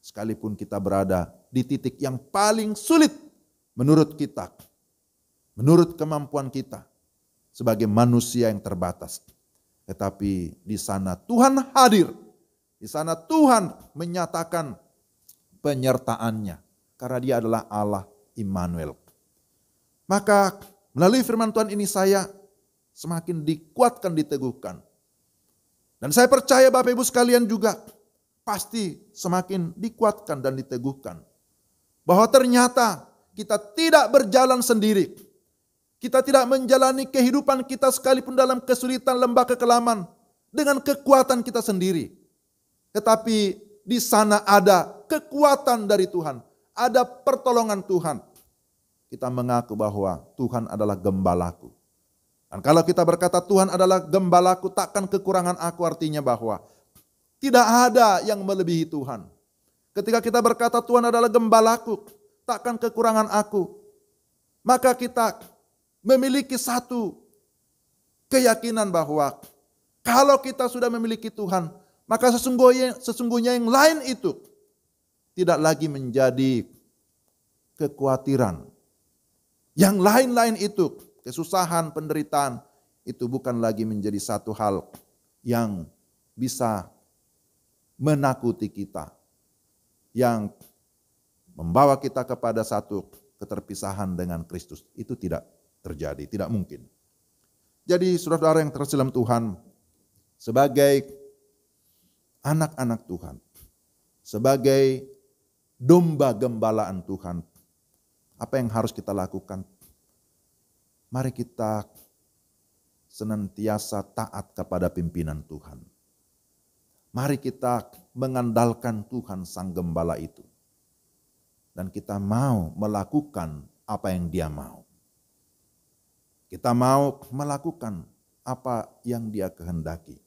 sekalipun kita berada di titik yang paling sulit menurut kita, menurut kemampuan kita sebagai manusia yang terbatas. Tetapi di sana Tuhan hadir, di sana Tuhan menyatakan penyertaannya, karena Dia adalah Allah Immanuel. Maka melalui firman Tuhan ini saya semakin dikuatkan, diteguhkan. Dan saya percaya Bapak Ibu sekalian juga pasti semakin dikuatkan dan diteguhkan. Bahwa ternyata kita tidak berjalan sendiri. Kita tidak menjalani kehidupan kita sekalipun dalam kesulitan lembah kekelaman dengan kekuatan kita sendiri. Tetapi di sana ada kekuatan dari Tuhan, ada pertolongan Tuhan. Kita mengaku bahwa Tuhan adalah gembalaku. Dan kalau kita berkata Tuhan adalah gembalaku, takkan kekurangan aku, artinya bahwa tidak ada yang melebihi Tuhan. Ketika kita berkata Tuhan adalah gembalaku, takkan kekurangan aku, maka kita memiliki satu keyakinan bahwa kalau kita sudah memiliki Tuhan, maka sesungguhnya yang lain itu tidak lagi menjadi kekhawatiran. Yang lain-lain itu, kesusahan, penderitaan, itu bukan lagi menjadi satu hal yang bisa menakuti kita, yang membawa kita kepada satu keterpisahan dengan Kristus. Itu tidak terjadi, tidak mungkin. Jadi saudara-saudara yang terkasih dalam Tuhan, sebagai anak-anak Tuhan, sebagai domba gembalaan Tuhan, apa yang harus kita lakukan? Mari kita senantiasa taat kepada pimpinan Tuhan. Mari kita mengandalkan Tuhan Sang Gembala itu. Dan kita mau melakukan apa yang Dia mau. Kita mau melakukan apa yang Dia kehendaki.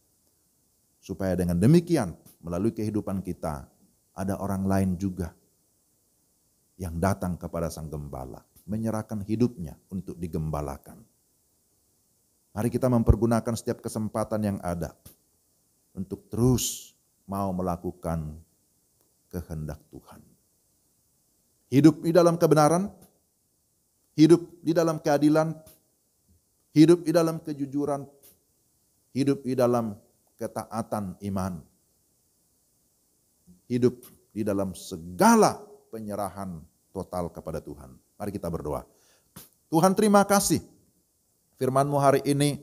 Supaya dengan demikian, melalui kehidupan kita, ada orang lain juga yang datang kepada Sang Gembala, menyerahkan hidupnya untuk digembalakan. Mari kita mempergunakan setiap kesempatan yang ada untuk terus mau melakukan kehendak Tuhan. Hidup di dalam kebenaran, hidup di dalam keadilan, hidup di dalam kejujuran, hidup di dalam ketaatan iman, hidup di dalam segala penyerahan total kepada Tuhan. Mari kita berdoa. Tuhan, terima kasih firman-Mu hari ini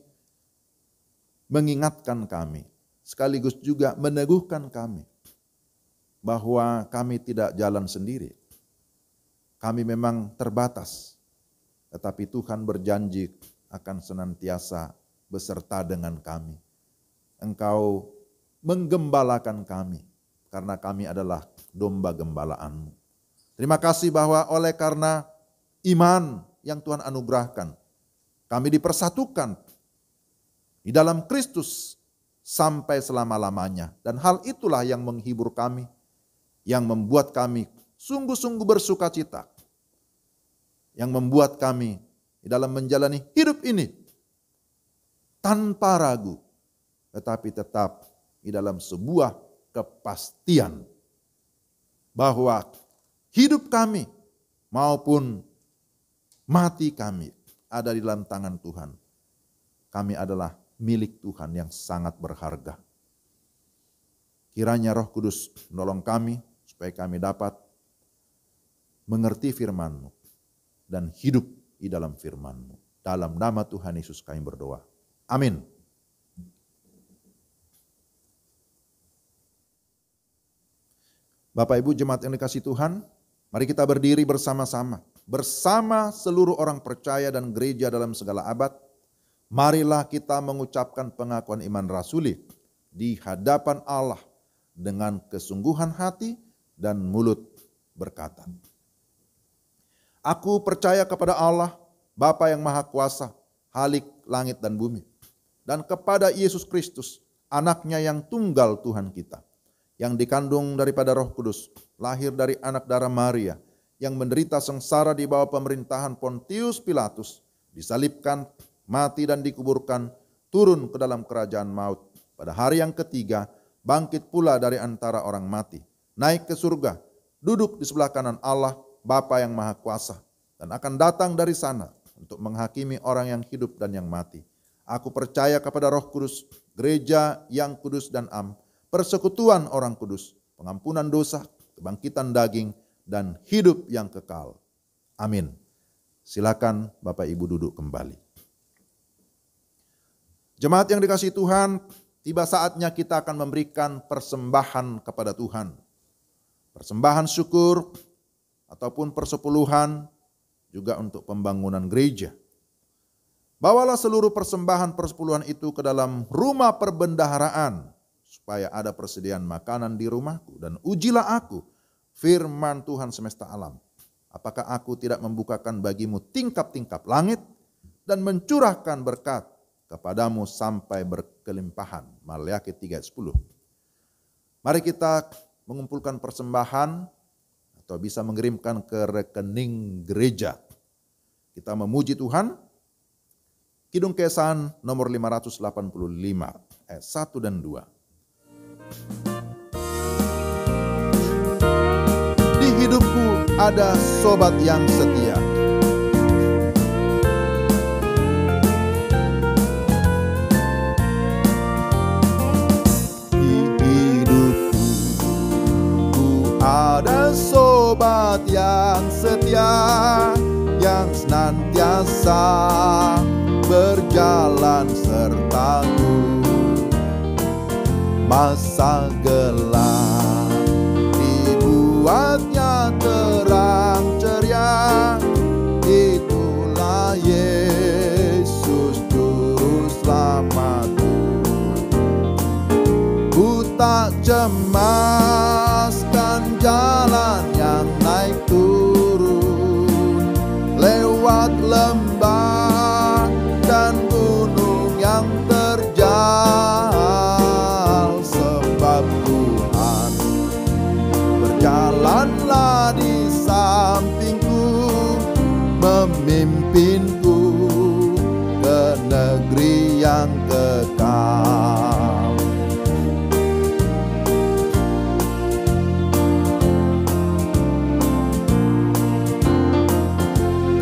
mengingatkan kami, sekaligus juga meneguhkan kami bahwa kami tidak jalan sendiri. Kami memang terbatas, tetapi Tuhan berjanji akan senantiasa beserta dengan kami. Engkau menggembalakan kami, karena kami adalah domba gembalaan-Mu. Terima kasih bahwa oleh karena iman yang Tuhan anugerahkan, kami dipersatukan di dalam Kristus sampai selama-lamanya. Dan hal itulah yang menghibur kami, yang membuat kami sungguh-sungguh bersuka cita, yang membuat kami di dalam menjalani hidup ini tanpa ragu, tetapi tetap di dalam sebuah kepastian bahwa hidup kami maupun mati kami ada di dalam tangan Tuhan. Kami adalah milik Tuhan yang sangat berharga. Kiranya Roh Kudus menolong kami supaya kami dapat mengerti firman-Mu dan hidup di dalam firman-Mu. Dalam nama Tuhan Yesus kami berdoa. Amin. Bapak Ibu jemaat yang dikasihi Tuhan, mari kita berdiri bersama-sama. Bersama seluruh orang percaya dan gereja dalam segala abad, marilah kita mengucapkan pengakuan iman rasuli di hadapan Allah dengan kesungguhan hati dan mulut berkata, Aku percaya kepada Allah, Bapa yang Maha Kuasa, Halik langit dan bumi, dan kepada Yesus Kristus, anaknya yang tunggal Tuhan kita, yang dikandung daripada Roh Kudus, lahir dari anak darah Maria, yang menderita sengsara di bawah pemerintahan Pontius Pilatus, disalibkan, mati dan dikuburkan, turun ke dalam kerajaan maut. Pada hari yang ketiga, bangkit pula dari antara orang mati, naik ke surga, duduk di sebelah kanan Allah, Bapa yang Maha Kuasa, dan akan datang dari sana untuk menghakimi orang yang hidup dan yang mati. Aku percaya kepada Roh Kudus, gereja yang kudus dan am, persekutuan orang kudus, pengampunan dosa, kebangkitan daging, dan hidup yang kekal. Amin. Silakan Bapak Ibu duduk kembali. Jemaat yang dikasihi Tuhan, tiba saatnya kita akan memberikan persembahan kepada Tuhan. Persembahan syukur ataupun persepuluhan juga untuk pembangunan gereja. Bawalah seluruh persembahan persepuluhan itu ke dalam rumah perbendaharaan supaya ada persediaan makanan di rumahku, dan ujilah aku firman Tuhan semesta alam. Apakah aku tidak membukakan bagimu tingkap-tingkap langit dan mencurahkan berkat kepadamu sampai berkelimpahan. Maleakhi 3:10. Mari kita mengumpulkan persembahan atau bisa mengirimkan ke rekening gereja. Kita memuji Tuhan. Kidung Kesan nomor 585 ayat 1 dan 2. Di hidupku ada sobat yang setia. Di hidupku ada sobat yang setia, yang senantiasa berjalan sertaku. Masa gelap dibuatnya terang ceria, itulah Yesus Juru Selamatku. Ku tak cemaskan jalan yang naik turun, lewat lembah dan gunung yang terjal, sebab Tuhan berjalanlah di sampingku, memimpinku ke negeri yang kekal.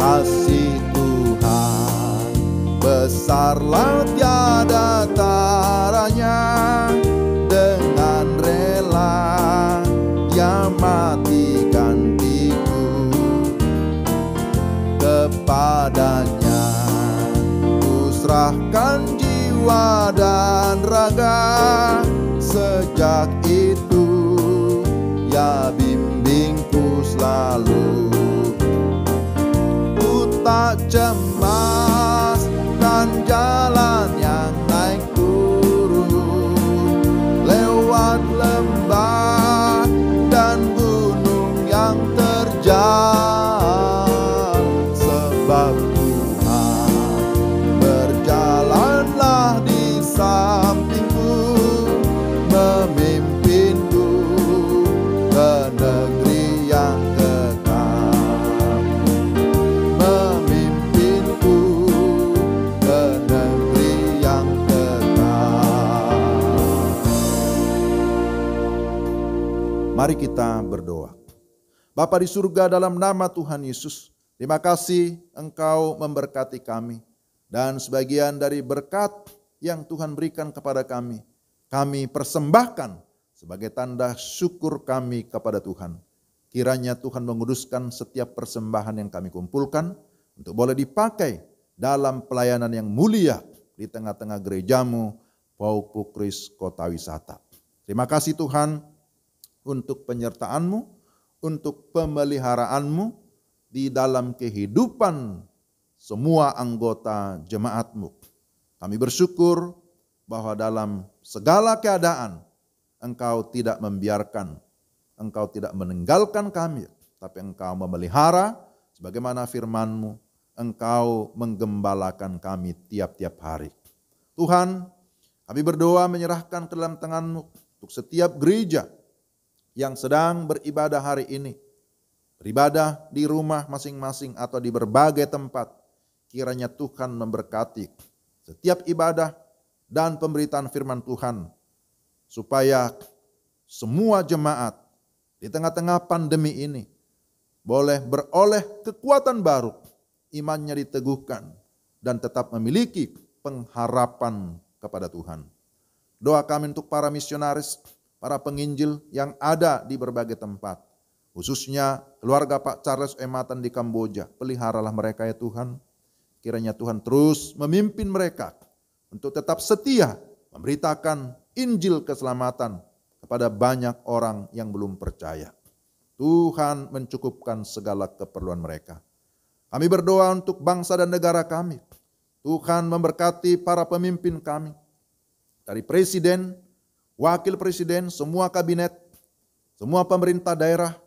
Kasih Tuhan besarlah tiada taranya, dengan rela Dia mati gantiku. Kepadanya ku serahkan jiwa dan raga, sejak itu Ia bimbingku selalu. Tak cemaskan jalan yang naik turun, lewat lembah dan gunung yang terjal, sebab Tuhan berjalanlah di sampingku, memimpinku ke berdoa. Bapa di surga, dalam nama Tuhan Yesus, terima kasih Engkau memberkati kami. Dan sebagian dari berkat yang Tuhan berikan kepada kami persembahkan sebagai tanda syukur kami kepada Tuhan. Kiranya Tuhan menguduskan setiap persembahan yang kami kumpulkan untuk boleh dipakai dalam pelayanan yang mulia di tengah-tengah gerejamu, Paupukris Kota Wisata. Terima kasih Tuhan untuk penyertaan-Mu, untuk pemeliharaanmu di dalam kehidupan semua anggota jemaat-Mu. Kami bersyukur bahwa dalam segala keadaan Engkau tidak membiarkan, Engkau tidak meninggalkan kami, tapi Engkau memelihara sebagaimana firman-Mu, Engkau menggembalakan kami tiap-tiap hari. Tuhan, kami berdoa menyerahkan ke dalam tangan-Mu untuk setiap gereja yang sedang beribadah hari ini, beribadah di rumah masing-masing atau di berbagai tempat. Kiranya Tuhan memberkati setiap ibadah dan pemberitaan firman Tuhan, supaya semua jemaat di tengah-tengah pandemi ini boleh beroleh kekuatan baru, imannya diteguhkan, dan tetap memiliki pengharapan kepada Tuhan. Doa kami untuk para misionaris, para penginjil yang ada di berbagai tempat, khususnya keluarga Pak Charles Ematan di Kamboja. Peliharalah mereka ya Tuhan. Kiranya Tuhan terus memimpin mereka untuk tetap setia memberitakan Injil keselamatan kepada banyak orang yang belum percaya. Tuhan mencukupkan segala keperluan mereka. Kami berdoa untuk bangsa dan negara kami. Tuhan memberkati para pemimpin kami, dari presiden, wakil presiden, semua kabinet, semua pemerintah daerah,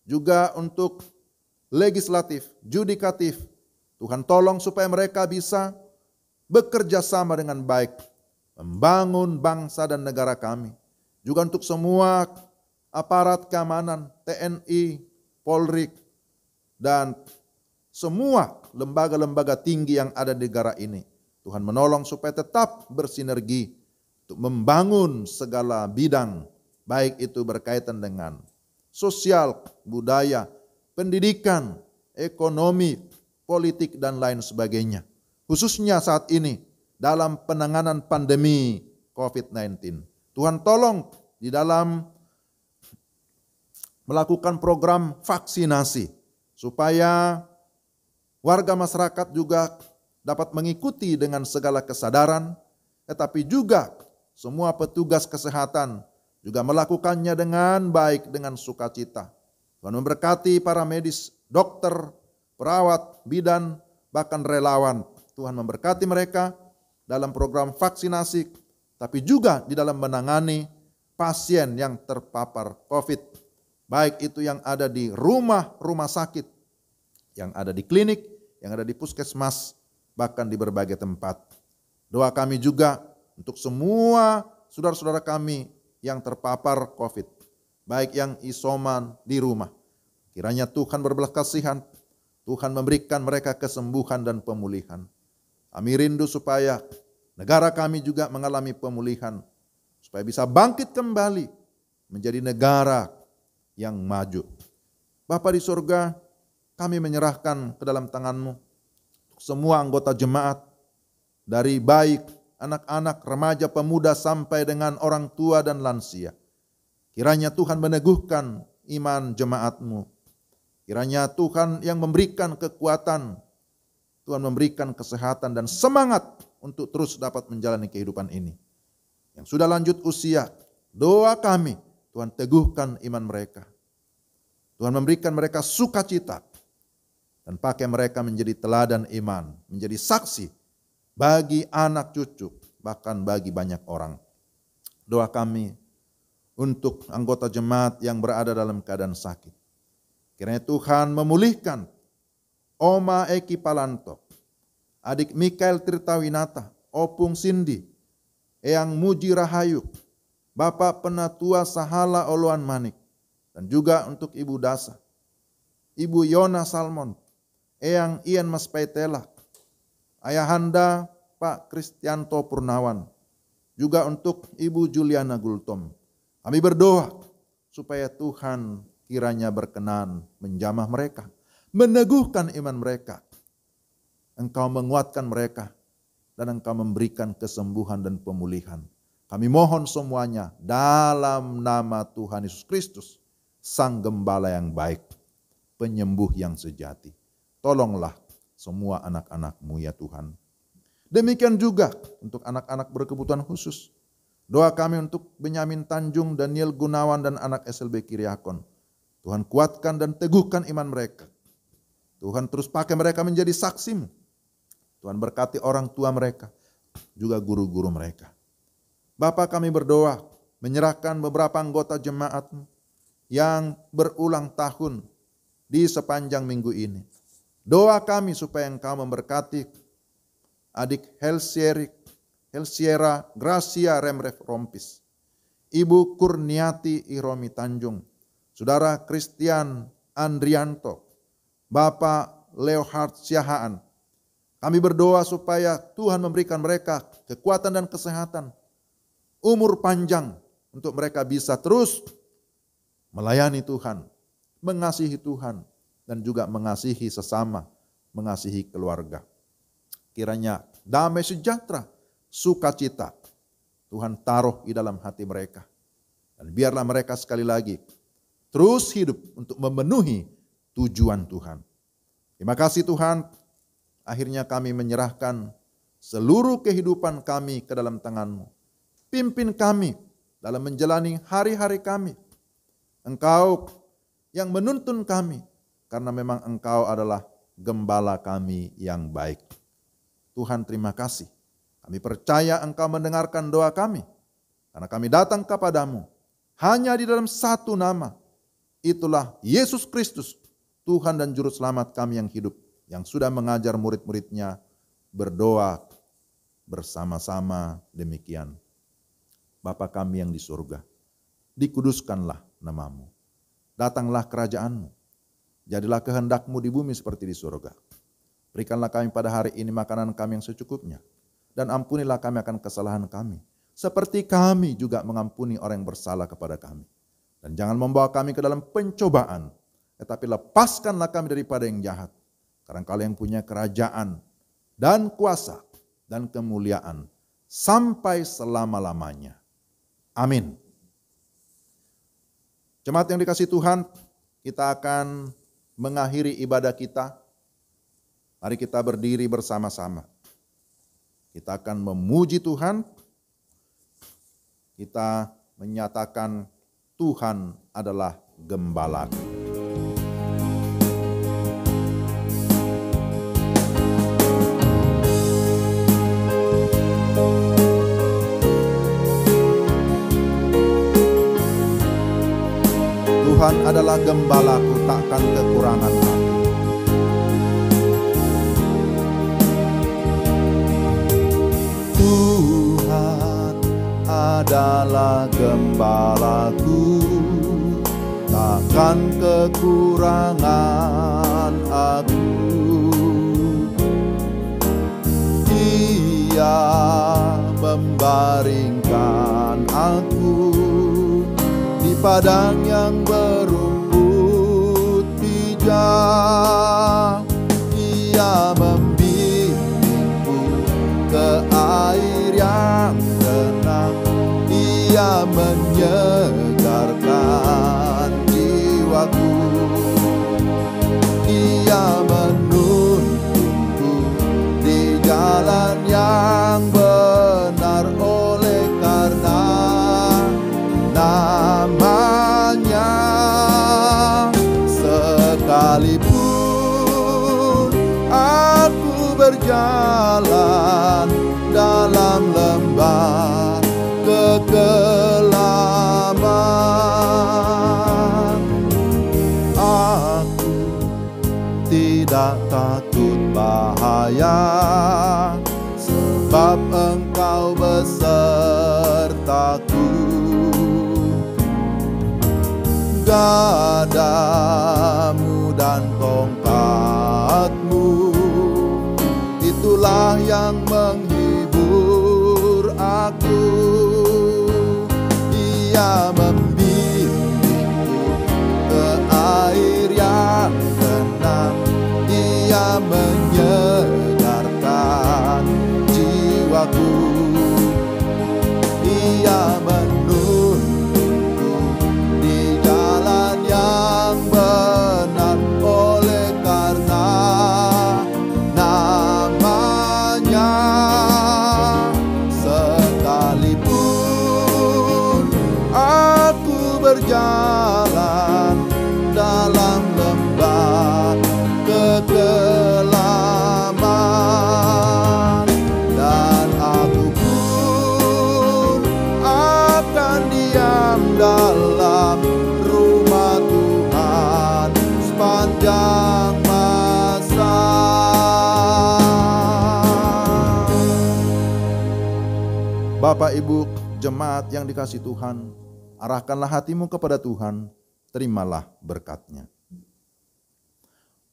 juga untuk legislatif, yudikatif. Tuhan tolong supaya mereka bisa bekerja sama dengan baik, membangun bangsa dan negara kami. Juga untuk semua aparat keamanan, TNI, Polri, dan semua lembaga-lembaga tinggi yang ada di negara ini. Tuhan menolong supaya tetap bersinergi untuk membangun segala bidang, baik itu berkaitan dengan sosial, budaya, pendidikan, ekonomi, politik, dan lain sebagainya. Khususnya saat ini dalam penanganan pandemi COVID-19. Tuhan tolong di dalam melakukan program vaksinasi supaya warga masyarakat juga dapat mengikuti dengan segala kesadaran, tetapi juga semua petugas kesehatan juga melakukannya dengan baik, dengan sukacita. Tuhan memberkati para medis, dokter, perawat, bidan, bahkan relawan. Tuhan memberkati mereka dalam program vaksinasi, tapi juga di dalam menangani pasien yang terpapar COVID. Baik itu yang ada di rumah sakit, yang ada di klinik, yang ada di puskesmas, bahkan di berbagai tempat. Doa kami juga untuk semua saudara-saudara kami yang terpapar COVID, baik yang isoman di rumah. Kiranya Tuhan berbelas kasihan, Tuhan memberikan mereka kesembuhan dan pemulihan. Kami rindu supaya negara kami juga mengalami pemulihan, supaya bisa bangkit kembali menjadi negara yang maju. Bapa di surga, kami menyerahkan ke dalam tangan-Mu semua anggota jemaat, dari baik anak-anak, remaja, pemuda, sampai dengan orang tua dan lansia. Kiranya Tuhan meneguhkan iman jemaat-Mu. Kiranya Tuhan yang memberikan kekuatan, Tuhan memberikan kesehatan dan semangat untuk terus dapat menjalani kehidupan ini. Yang sudah lanjut usia, doa kami, Tuhan teguhkan iman mereka. Tuhan memberikan mereka sukacita, dan pakai mereka menjadi teladan iman, menjadi saksi bagi anak cucu, bahkan bagi banyak orang. Doa kami untuk anggota jemaat yang berada dalam keadaan sakit. Kiranya Tuhan memulihkan Oma Eki Palanto, adik Mikael Tirtawinata, Opung Cindy, Eyang Muji Rahayu, Bapak Penatua Sahala Oloan Manik, dan juga untuk Ibu Dasa, Ibu Yona Salmon, Eyang Ian Mas Paitela, Ayahanda Pak Kristianto Purnawan, juga untuk Ibu Juliana Gultom. Kami berdoa supaya Tuhan kiranya berkenan menjamah mereka, meneguhkan iman mereka. Engkau menguatkan mereka, dan Engkau memberikan kesembuhan dan pemulihan. Kami mohon semuanya dalam nama Tuhan Yesus Kristus, Sang Gembala yang baik, penyembuh yang sejati. Tolonglah semua anak-anak-Mu ya Tuhan. Demikian juga untuk anak-anak berkebutuhan khusus. Doa kami untuk Benyamin Tanjung, Daniel Gunawan, dan anak SLB Kiriakon. Tuhan kuatkan dan teguhkan iman mereka. Tuhan terus pakai mereka menjadi saksi-Mu. Tuhan berkati orang tua mereka, juga guru-guru mereka. Bapa, kami berdoa menyerahkan beberapa anggota jemaat-Mu yang berulang tahun di sepanjang minggu ini. Doa kami supaya Engkau memberkati adik Helsiera Gracia Remref Rompis, Ibu Kurniati Iromi Tanjung, Saudara Christian Andrianto, Bapak Leohard Siahaan. Kami berdoa supaya Tuhan memberikan mereka kekuatan dan kesehatan, umur panjang untuk mereka bisa terus melayani Tuhan, mengasihi Tuhan, dan juga mengasihi sesama, mengasihi keluarga. Kiranya damai sejahtera, sukacita Tuhan taruh di dalam hati mereka. Dan biarlah mereka sekali lagi terus hidup untuk memenuhi tujuan Tuhan. Terima kasih Tuhan, akhirnya kami menyerahkan seluruh kehidupan kami ke dalam tangan-Mu. Pimpin kami dalam menjalani hari-hari kami. Engkau yang menuntun kami, karena memang Engkau adalah gembala kami yang baik. Tuhan, terima kasih. Kami percaya Engkau mendengarkan doa kami, karena kami datang kepadamu hanya di dalam satu nama. Itulah Yesus Kristus, Tuhan dan Juru Selamat kami yang hidup, yang sudah mengajar murid-muridnya berdoa bersama-sama demikian. Bapa kami yang di surga, dikuduskanlah nama-Mu. Datanglah kerajaan-Mu. Jadilah kehendak-Mu di bumi seperti di surga. Berikanlah kami pada hari ini makanan kami yang secukupnya. Dan ampunilah kami akan kesalahan kami, seperti kami juga mengampuni orang yang bersalah kepada kami. Dan jangan membawa kami ke dalam pencobaan, tetapi lepaskanlah kami daripada yang jahat. Karena Engkau yang punya kerajaan dan kuasa dan kemuliaan sampai selama-lamanya. Amin. Jemaat yang dikasihi Tuhan, kita akan mengakhiri ibadah kita. Mari kita berdiri bersama-sama. Kita akan memuji Tuhan. Kita menyatakan Tuhan adalah gembalaku. Tuhan adalah gembalaku, takkan kekurangan aku. Tuhan adalah gembalaku, takkan kekurangan aku. Ia membaringkan aku di padang yang berumput hijau. Ia membimbingku ke air yang tenang. Ia menyegarkan jiwaku. Ia menuntunku di jalan yang benar, oleh karena namanya. Sekalipun aku berjalan dalam lembah kekelaman, aku tidak takut bahaya, sebab Engkau besertaku. Gadamu dan tongkatmu, itulah yang menghibur aku. Ia membimbingku ke Bapak Ibu jemaat yang dikasihi Tuhan, arahkanlah hatimu kepada Tuhan, terimalah berkat-Nya.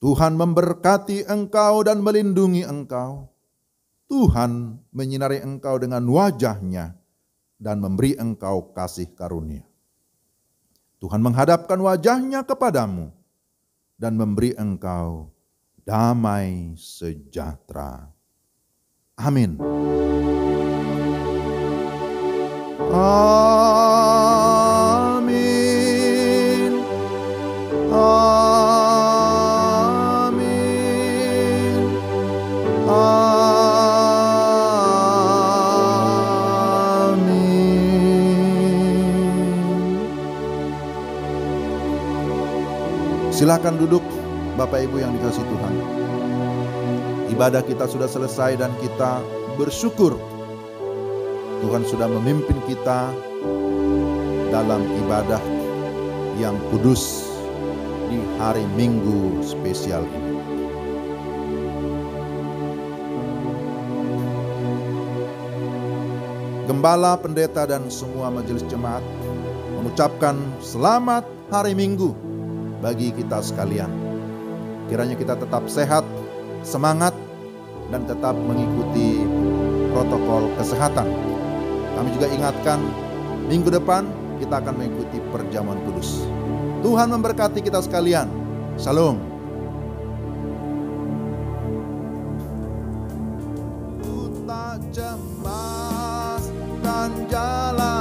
Tuhan memberkati engkau dan melindungi engkau. Tuhan menyinari engkau dengan wajah-Nya dan memberi engkau kasih karunia. Tuhan menghadapkan wajah-Nya kepadamu dan memberi engkau damai sejahtera. Amin. Amin. Amin. Amin. Silakan duduk Bapak Ibu yang dikasihi Tuhan. Ibadah kita sudah selesai dan kita bersyukur Tuhan sudah memimpin kita dalam ibadah yang kudus di hari Minggu spesial ini. Gembala, pendeta, dan semua majelis jemaat mengucapkan selamat hari Minggu bagi kita sekalian. Kiranya kita tetap sehat, semangat, dan tetap mengikuti protokol kesehatan. Kami juga ingatkan, minggu depan kita akan mengikuti perjamuan kudus. Tuhan memberkati kita sekalian. Shalom. Ku tak cemas dan jalan